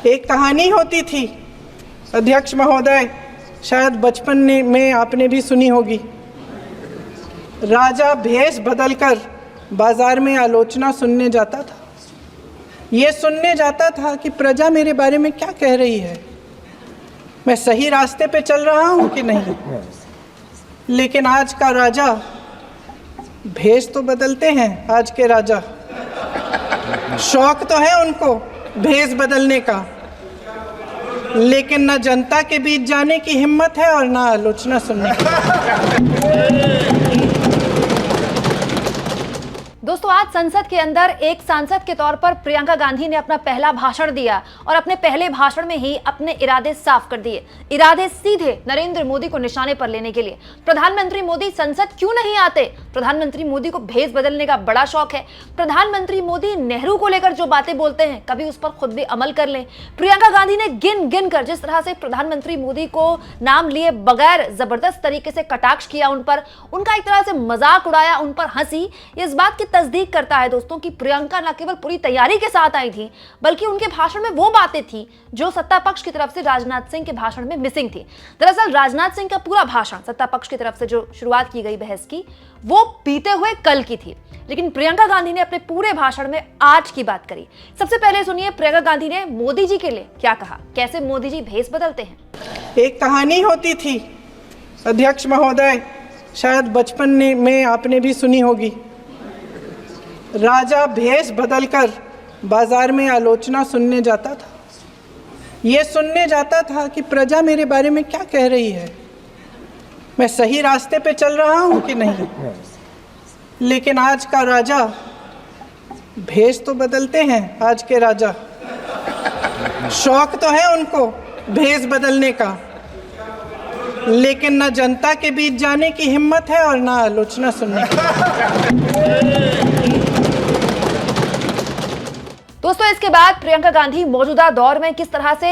एक कहानी होती थी अध्यक्ष महोदय, शायद बचपन में आपने भी सुनी होगी। राजा भेष बदलकर बाजार में आलोचना सुनने जाता था। ये सुनने जाता था कि प्रजा मेरे बारे में क्या कह रही है, मैं सही रास्ते पे चल रहा हूँ कि नहीं। लेकिन आज का राजा, भेष तो बदलते हैं आज के राजा, शौक तो है उनको भेष बदलने का, लेकिन न जनता के बीच जाने की हिम्मत है और ना आलोचना सुनने की। दोस्तों, आज संसद के अंदर एक सांसद के तौर पर प्रियंका गांधी ने अपना पहला भाषण दिया और अपने पहले भाषण में ही अपने इरादे साफ कर दिए। इरादे सीधे नरेंद्र मोदी को निशाने पर लेने के लिए। प्रधानमंत्री मोदी संसद क्यों नहीं आते? प्रधानमंत्री मोदी को भेष बदलने का बड़ा शौक है। प्रधानमंत्री मोदी नेहरू को लेकर जो बातें बोलते हैं, कभी उस पर खुद भी अमल कर लें। प्रियंका गांधी ने गिन गिन कर जिस तरह से प्रधानमंत्री मोदी को नाम लिए बगैर जबरदस्त तरीके से कटाक्ष किया, उन पर उनका एक तरह से मजाक उड़ाया, उन पर हंसी, इस बात की तस्दीक करता है दोस्तों कि प्रियंका न केवल पूरी तैयारी के साथ आई थी, बल्कि उनके भाषण में वो बातें थी जो सत्ता पक्ष की तरफ से राजनाथ सिंह के भाषण में मिसिंग थी। दरअसल राजनाथ सिंह का पूरा भाषण सत्ता पक्ष की तरफ से जो शुरुआत की गई बहस की, वो बीते हुए कल की थी, लेकिन प्रियंका गांधी ने अपने पूरे भाषण में आज की बात करी। सबसे पहले सुनिए प्रियंका गांधी ने मोदी जी के लिए क्या कहा, कैसे मोदी जी भेष बदलते हैं। एक कहानी होती थी अध्यक्ष महोदय, शायद बचपन में आपने भी सुनी होगी। राजा भेष बदलकर बाजार में आलोचना सुनने जाता था। ये सुनने जाता था कि प्रजा मेरे बारे में क्या कह रही है, मैं सही रास्ते पे चल रहा हूँ कि नहीं। लेकिन आज का राजा, भेष तो बदलते हैं आज के राजा, शौक तो है उनको भेष बदलने का, लेकिन न जनता के बीच जाने की हिम्मत है और ना आलोचना सुनने की। दोस्तों, इसके बाद प्रियंका गांधी मौजूदा दौर में किस तरह से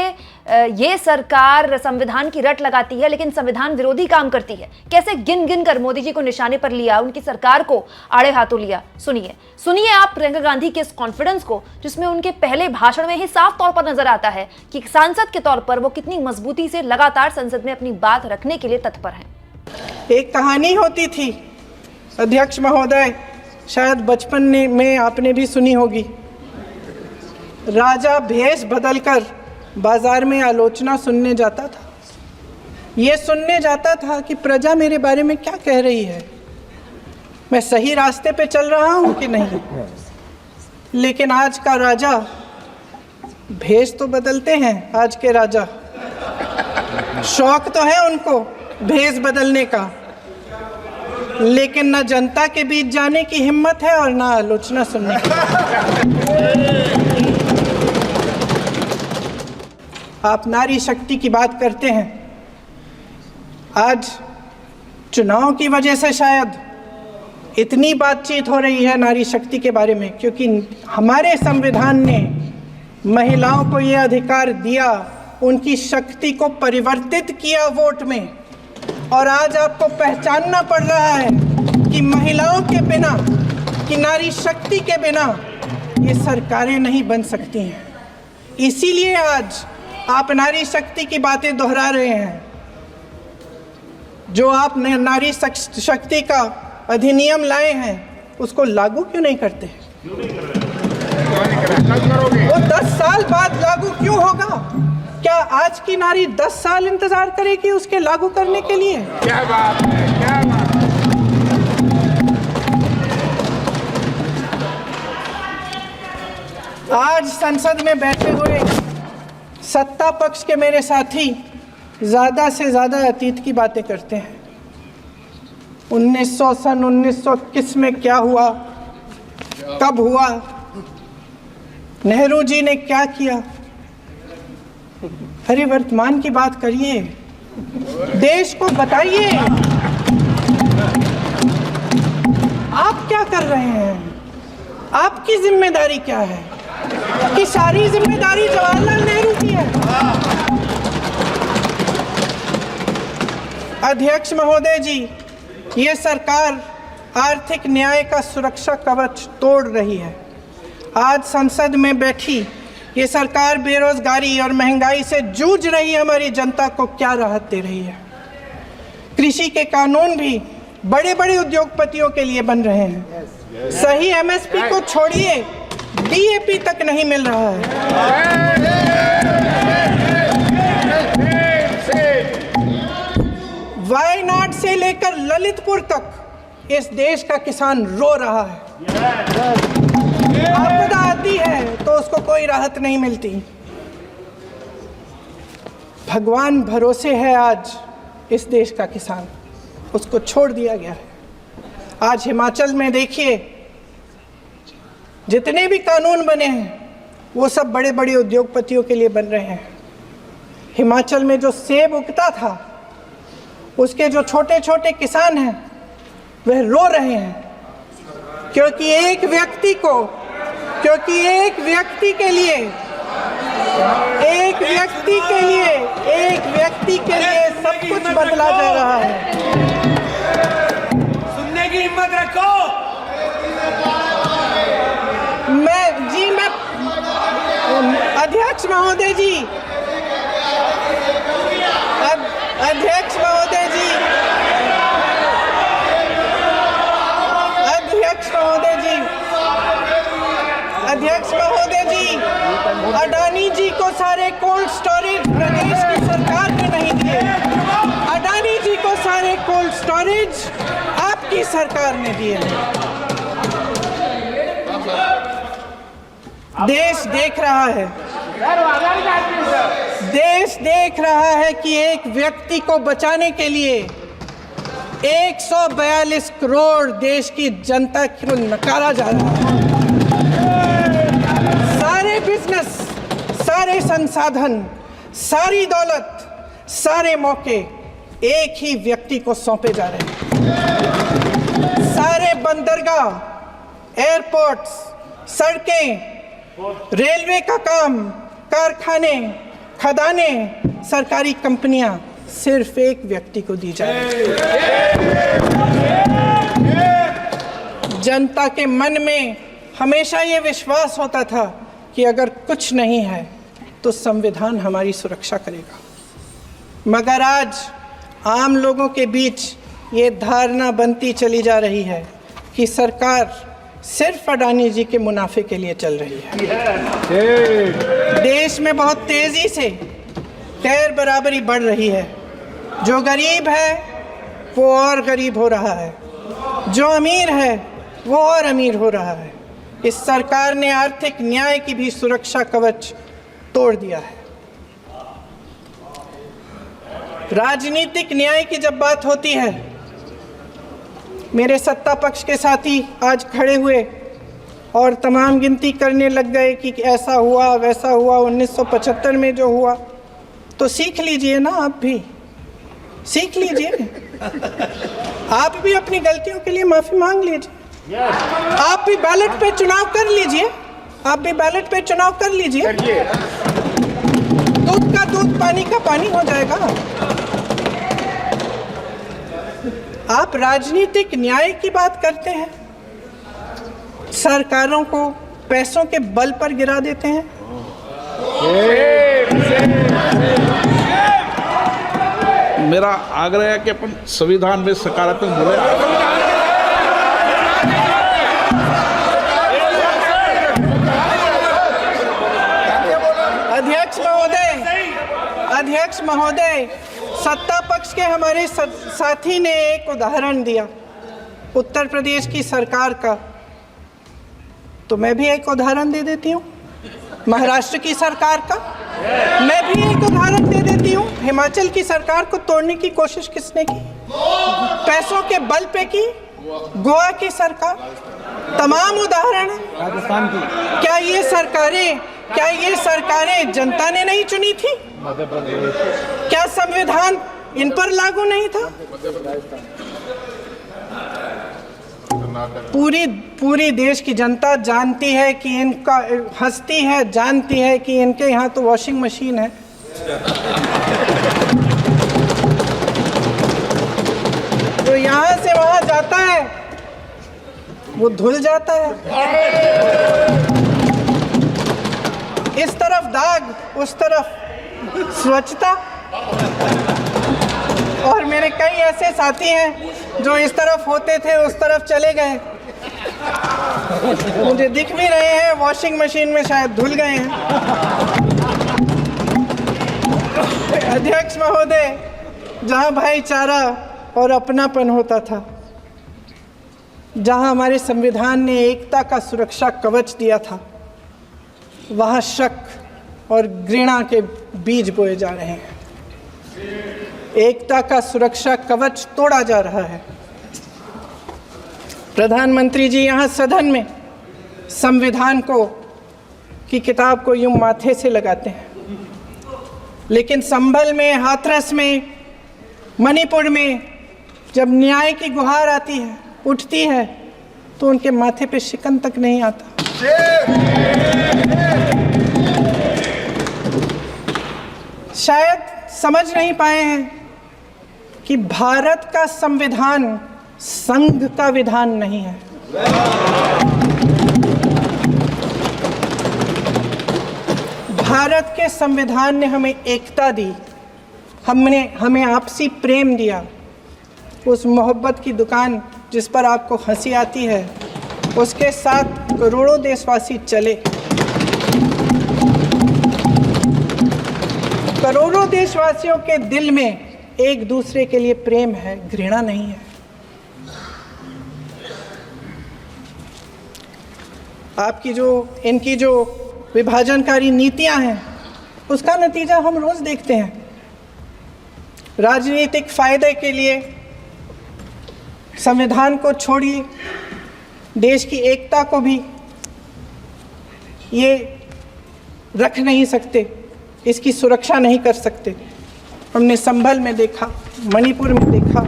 ये सरकार संविधान की रट लगाती है लेकिन संविधान विरोधी काम करती है, कैसे गिन गिन कर मोदी जी को निशाने पर लिया, उनकी सरकार को आड़े हाथों लिया। सुनिए आप प्रियंका गांधी के इस कॉन्फिडेंस को, जिसमें उनके पहले भाषण में ही साफ तौर पर नजर आता है कि सांसद के तौर पर वो कितनी मजबूती से लगातार संसद में अपनी बात रखने के लिए तत्पर हैं। एक कहानी होती थी अध्यक्ष महोदय, शायद बचपन में आपने भी सुनी होगी। राजा भेष बदलकर बाजार में आलोचना सुनने जाता था। ये सुनने जाता था कि प्रजा मेरे बारे में क्या कह रही है, मैं सही रास्ते पे चल रहा हूँ कि नहीं। लेकिन आज का राजा, भेष तो बदलते हैं आज के राजा, शौक तो है उनको भेष बदलने का, लेकिन न जनता के बीच जाने की हिम्मत है और ना आलोचना सुनने की। आप नारी शक्ति की बात करते हैं। आज चुनाव की वजह से शायद इतनी बातचीत हो रही है नारी शक्ति के बारे में, क्योंकि हमारे संविधान ने महिलाओं को ये अधिकार दिया, उनकी शक्ति को परिवर्तित किया वोट में। और आज आपको पहचानना पड़ रहा है कि महिलाओं के बिना, कि नारी शक्ति के बिना ये सरकारें नहीं बन सकती हैं। इसीलिए आज आप नारी शक्ति की बातें दोहरा रहे हैं। जो आप नारी शक्ति का अधिनियम लाए हैं, उसको लागू क्यों नहीं करते? वो 10 साल बाद लागू क्यों होगा? क्या आज की नारी 10 साल इंतजार करेगी उसके लागू करने के लिए? क्या बात है, क्या बात है। आज संसद में बैठे हुए सत्ता पक्ष के मेरे साथी ज़्यादा से ज़्यादा अतीत की बातें करते हैं। 1921 में क्या हुआ, कब हुआ, नेहरू जी ने क्या किया। अरे वर्तमान की बात करिए, देश को बताइए आप क्या कर रहे हैं, आपकी जिम्मेदारी क्या है। कि सारी जिम्मेदारी जवाहरलाल नेहरू की है। अध्यक्ष महोदय जी, ये सरकार आर्थिक न्याय का सुरक्षा कवच तोड़ रही है। आज संसद में बैठी ये सरकार बेरोजगारी और महंगाई से जूझ रही हमारी जनता को क्या राहत दे रही है? कृषि के कानून भी बड़े बड़े उद्योगपतियों के लिए बन रहे हैं। सही एमएसपी को छोड़िए, डीएपी तक नहीं मिल रहा है। वायनाड से लेकर ललितपुर तक इस देश का किसान रो रहा है। आपदा आती है तो उसको कोई राहत नहीं मिलती। भगवान भरोसे है आज इस देश का किसान, उसको छोड़ दिया गया है। आज हिमाचल में देखिए, जितने भी कानून बने हैं वो सब बड़े बड़े उद्योगपतियों के लिए बन रहे हैं। हिमाचल में जो सेब उगता था, उसके जो छोटे छोटे किसान हैं वह रो रहे हैं, क्योंकि एक व्यक्ति के लिए सब कुछ बदला जा रहा है। सुनने की हिम्मत रखो। मैं अध्यक्ष महोदय जी, अध्यक्ष महोदय जी, अडानी जी को सारे कोल्ड स्टोरेज प्रदेश की सरकार ने नहीं दिए। अडानी जी को सारे कोल्ड स्टोरेज आपकी सरकार ने दिए। देश देख रहा है कि एक व्यक्ति को बचाने के लिए 142 करोड़ देश की जनता को नकारा जा रहा है। सारे बिजनेस, सारे संसाधन, सारी दौलत, सारे मौके एक ही व्यक्ति को सौंपे जा रहे हैं। सारे बंदरगाह, एयरपोर्ट्स, सड़कें, रेलवे का काम, कारखाने, खदाने, सरकारी कंपनियां सिर्फ एक व्यक्ति को दी जा रही है। जनता के मन में हमेशा ये विश्वास होता था कि अगर कुछ नहीं है तो संविधान हमारी सुरक्षा करेगा, मगर आज आम लोगों के बीच ये धारणा बनती चली जा रही है कि सरकार सिर्फ अडानी जी के मुनाफे के लिए चल रही है। देश में बहुत तेजी से गैर बराबरी बढ़ रही है। जो गरीब है वो और गरीब हो रहा है, जो अमीर है वो और अमीर हो रहा है। इस सरकार ने आर्थिक न्याय की भी सुरक्षा कवच तोड़ दिया है। राजनीतिक न्याय की जब बात होती है, मेरे सत्ता पक्ष के साथी आज खड़े हुए और तमाम गिनती करने लग गए कि ऐसा हुआ वैसा हुआ, 1975 में जो हुआ। तो सीख लीजिए ना, आप भी सीख लीजिए। आप भी अपनी गलतियों के लिए माफी मांग लीजिए। आप भी बैलेट पे चुनाव कर लीजिए। दूध का दूध, पानी का पानी हो जाएगा। आप राजनीतिक न्याय की बात करते हैं, सरकारों को पैसों के बल पर गिरा देते हैं। मेरा आग्रह है कि अपन संविधान में सकारात्मक बोले। अध्यक्ष महोदय, सत्ता पक्ष के हमारे साथी ने एक उदाहरण दिया उत्तर प्रदेश की सरकार का, तो मैं भी एक उदाहरण दे देती हूँ महाराष्ट्र की सरकार का। मैं भी एक उदाहरण दे देती हूँ हिमाचल की सरकार को तोड़ने की कोशिश किसने की, पैसों के बल पे की, गोवा की सरकार। तमाम उदाहरण है। राजस्थान की क्या ये सरकारें जनता ने नहीं चुनी थी? क्या संविधान इन पर लागू नहीं था? पूरी देश की जनता जानती है कि इनका हंसती है, जानती है कि इनके यहाँ तो वॉशिंग मशीन है। तो यहाँ से वहाँ जाता है, वो धुल जाता है। इस तरफ दाग, उस तरफ स्वच्छता। और मेरे कई ऐसे साथी हैं जो इस तरफ होते थे उस तरफ चले गए, मुझे दिख भी रहे हैं, वॉशिंग मशीन में शायद धुल गए हैं। अध्यक्ष महोदय, जहां भाईचारा और अपनापन होता था, जहां हमारे संविधान ने एकता का सुरक्षा कवच दिया था, वहां शक और घृणा के बीज बोए जा रहे हैं। एकता का सुरक्षा कवच तोड़ा जा रहा है। प्रधानमंत्री जी यहाँ सदन में संविधान की किताब को यूं माथे से लगाते हैं, लेकिन संभल में, हाथरस में, मणिपुर में जब न्याय की गुहार आती है, उठती है, तो उनके माथे पे शिकन तक नहीं आता। शायद समझ नहीं पाए हैं कि भारत का संविधान संघ का विधान नहीं है। भारत के संविधान ने हमें एकता दी, हमें आपसी प्रेम दिया। उस मोहब्बत की दुकान जिस पर आपको हंसी आती है, उसके साथ करोड़ों देशवासी चले। करोड़ों देशवासियों के दिल में एक दूसरे के लिए प्रेम है, घृणा नहीं है। इनकी जो विभाजनकारी नीतियां हैं, उसका नतीजा हम रोज देखते हैं। राजनीतिक फायदे के लिए संविधान को छोड़िए, देश की एकता को भी ये रख नहीं सकते, इसकी सुरक्षा नहीं कर सकते। हमने संभल में देखा, मणिपुर में देखा।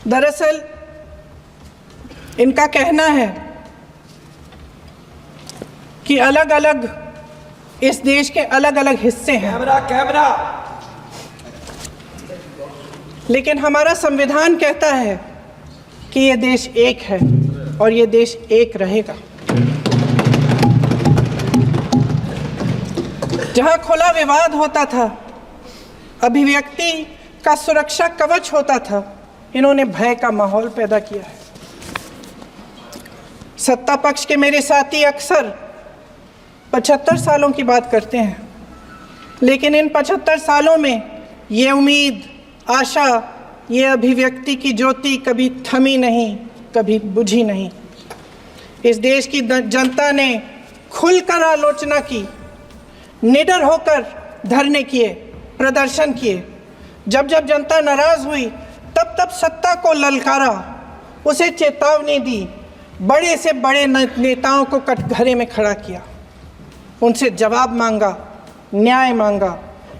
दरअसल इनका कहना है कि अलग अलग इस देश के अलग अलग हिस्से हैं। कैमरा। लेकिन हमारा संविधान कहता है कि ये देश एक है और ये देश एक रहेगा। जहां खुला विवाद होता था, अभिव्यक्ति का सुरक्षा कवच होता था, इन्होंने भय का माहौल पैदा किया है। सत्ता पक्ष के मेरे साथी अक्सर 75 सालों की बात करते हैं, लेकिन इन 75 सालों में ये उम्मीद, आशा, ये अभिव्यक्ति की ज्योति कभी थमी नहीं, कभी बुझी नहीं। इस देश की जनता ने खुलकर आलोचना की, निडर होकर धरने किए, प्रदर्शन किए। जब जब जनता नाराज हुई, तब तब सत्ता को ललकारा, उसे चेतावनी दी, बड़े से बड़े नेताओं को कटघरे में खड़ा किया, उनसे जवाब मांगा, न्याय मांगा।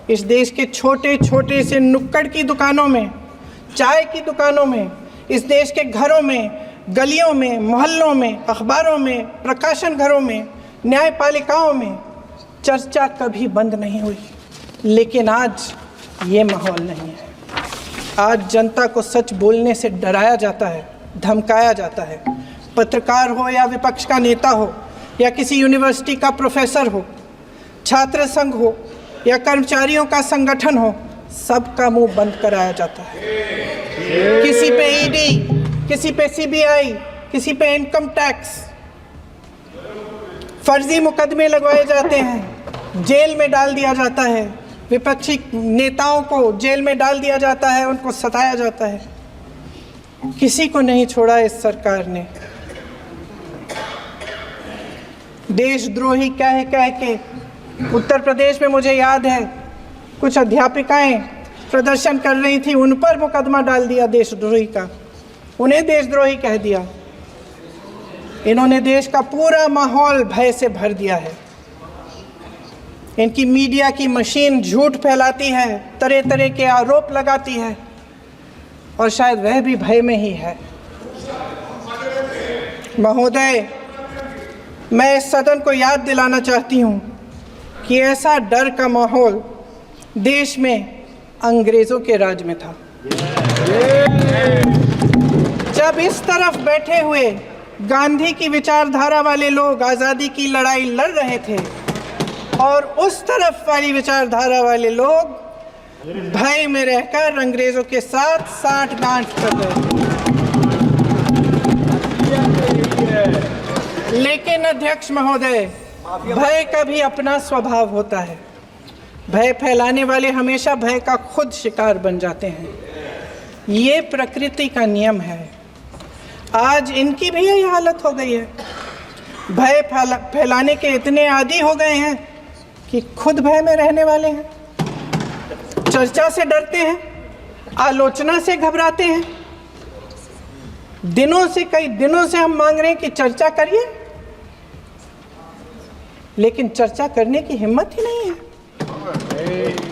इस देश के छोटे छोटे से नुक्कड़ की दुकानों में, चाय की दुकानों में, इस देश के घरों में, गलियों में, मोहल्लों में, अखबारों में, प्रकाशन घरों में, न्यायपालिकाओं में चर्चा कभी बंद नहीं हुई। लेकिन आज ये माहौल नहीं है। आज जनता को सच बोलने से डराया जाता है, धमकाया जाता है। पत्रकार हो या विपक्ष का नेता हो या किसी यूनिवर्सिटी का प्रोफेसर हो, छात्र संघ हो या कर्मचारियों का संगठन हो, सबका मुंह बंद कराया जाता है। किसी पे ईडी, किसी पे सीबीआई, किसी पे इनकम टैक्स, फर्जी मुकदमे लगवाए जाते हैं, जेल में डाल दिया जाता है। विपक्षी नेताओं को जेल में डाल दिया जाता है, उनको सताया जाता है। किसी को नहीं छोड़ा इस सरकार ने। देशद्रोही कह के उत्तर प्रदेश में मुझे याद है कुछ अध्यापिकाएं प्रदर्शन कर रही थी, उन पर मुकदमा डाल दिया देशद्रोही का, उन्हें देशद्रोही कह दिया। इन्होंने देश का पूरा माहौल भय से भर दिया है। इनकी मीडिया की मशीन झूठ फैलाती है, तरह तरह के आरोप लगाती है, और शायद वह भी भय में ही है। महोदय, मैं इस सदन को याद दिलाना चाहती हूँ कि ऐसा डर का माहौल देश में अंग्रेज़ों के राज में था। जब इस तरफ बैठे हुए गांधी की विचारधारा वाले लोग आज़ादी की लड़ाई लड़ रहे थे और उस तरफ वाली विचारधारा वाले लोग भय में रहकर अंग्रेजों के साथ साठ-गांठ कर रहे थे। लेकिन अध्यक्ष महोदय, भय का भी अपना स्वभाव होता है। भय फैलाने वाले हमेशा भय का खुद शिकार बन जाते हैं। ये प्रकृति का नियम है। आज इनकी भी यही हालत हो गई है। भय फैलाने के इतने आदी हो गए हैं कि खुद भय में रहने वाले हैं, चर्चा से डरते हैं, आलोचना से घबराते हैं। कई दिनों से हम मांग रहे हैं कि चर्चा करिए, लेकिन चर्चा करने की हिम्मत ही नहीं है।